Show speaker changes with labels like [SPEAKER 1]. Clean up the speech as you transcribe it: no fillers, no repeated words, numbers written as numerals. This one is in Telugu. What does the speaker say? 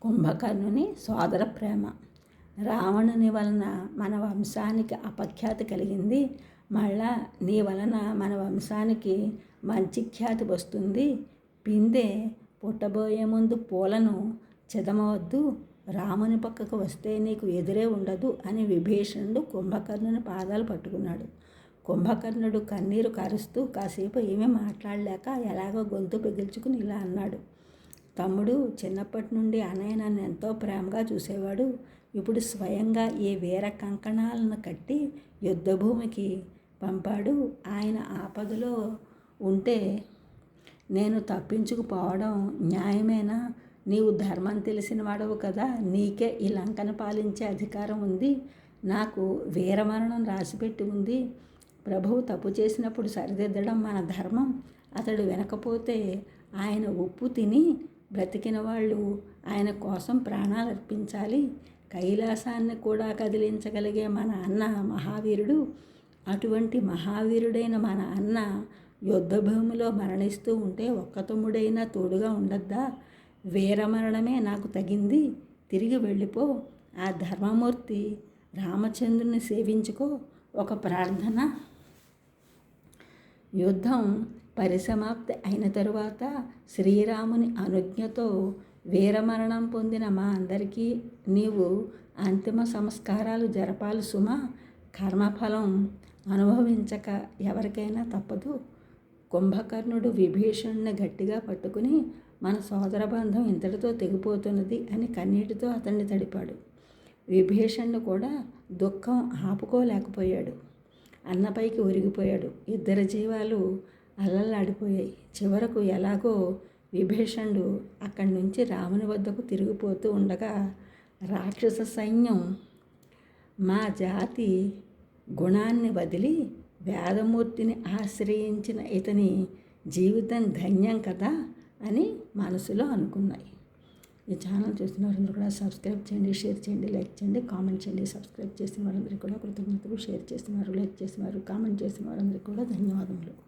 [SPEAKER 1] కుంభకర్ణుని సోదర ప్రేమ. రావణుని వలన మన వంశానికి అపఖ్యాతి కలిగింది. మళ్ళా నీ వలన మన వంశానికి మంచి ఖ్యాతి వస్తుంది. పిందె పుట్టబోయే ముందు పూలను చిదమవద్దు, రాముని పక్కకు వస్తే నీకు ఎదురే ఉండదు అని విభీషణుడు కుంభకర్ణుని పాదాలు పట్టుకున్నాడు. కుంభకర్ణుడు కన్నీరు కారుస్తూ కాసేపు ఏమీ మాట్లాడలేక ఎలాగో గొంతు పిగిల్చుకుని ఇలా అన్నాడు. తమ్ముడు, చిన్నప్పటి నుండి అన్నయ్య నన్ను ఎంతో ప్రేమగా చూసేవాడు. ఇప్పుడు స్వయంగా ఈ వీర కంకణాలను కట్టి యుద్ధభూమికి పంపాడు. ఆయన ఆపదలో ఉంటే నేను తప్పించుకుపోవడం న్యాయమేనా? నీవు ధర్మం తెలిసిన వాడవు కదా, నీకే ఈ లంకను పాలించే అధికారం ఉంది. నాకు వీరమరణం రాసిపెట్టి ఉంది. ప్రభువు తప్పు చేసినప్పుడు సరిదిద్దడం మన ధర్మం. అతడు వినకపోతే ఆయన ఉప్పు తిని బ్రతికిన వాళ్ళు ఆయన కోసం ప్రాణాలు అర్పించాలి. కైలాసాన్ని కూడా కదిలించగలిగే మన అన్న మహావీరుడు. అటువంటి మహావీరుడైన మన అన్న యుద్ధభూమిలో మరణిస్తూ ఉంటే ఒక్క తమ్ముడైనా తోడుగా ఉండద్దా? వీరమరణమే నాకు తగింది. తిరిగి వెళ్ళిపో. ఆ ధర్మమూర్తి రామచంద్రుని సేవించుకో. ఒక ప్రార్థన. యుద్ధం పరిసమాప్తి అయిన తరువాత శ్రీరాముని అనుజ్ఞతో వీరమరణం పొందిన మా అందరికీ నీవు అంతిమ సంస్కారాలు జరపాలి సుమా. కర్మఫలం అనుభవించక ఎవరికైనా తప్పదు. కుంభకర్ణుడు విభీషణుని గట్టిగా పట్టుకుని మన సోదర బంధం ఇంతటితో తెగిపోతున్నది అని కన్నీటితో అతన్ని తడిపాడు. విభీషణుడు కూడా దుఃఖం ఆపుకోలేకపోయాడు. అన్నపైకి ఒరిగిపోయాడు. ఇద్దరి జీవాలు అల్లల్లాడిపోయాయి. చివరకు ఎలాగో విభీషణుడు అక్కడి నుంచి రాముని వద్దకు తిరిగిపోతూ ఉండగా రాక్షస సైన్యం మా జాతి గుణాన్ని వదిలి వేదమూర్తిని ఆశ్రయించిన ఇతని జీవితం ధన్యం కదా అని మనసులో అనుకున్నాయి. ఈ ఛానల్ చూసిన వారందరూ కూడా సబ్స్క్రైబ్ చేయండి, షేర్ చేయండి, లైక్ చేయండి, కామెంట్ చేయండి. సబ్స్క్రైబ్ చేసిన వారందరికీ కూడా కృతజ్ఞతలు. షేర్ చేస్తున్నారు, లైక్ చేస్తున్నారు, కామెంట్ చేసిన వారందరికీ కూడా ధన్యవాదములు.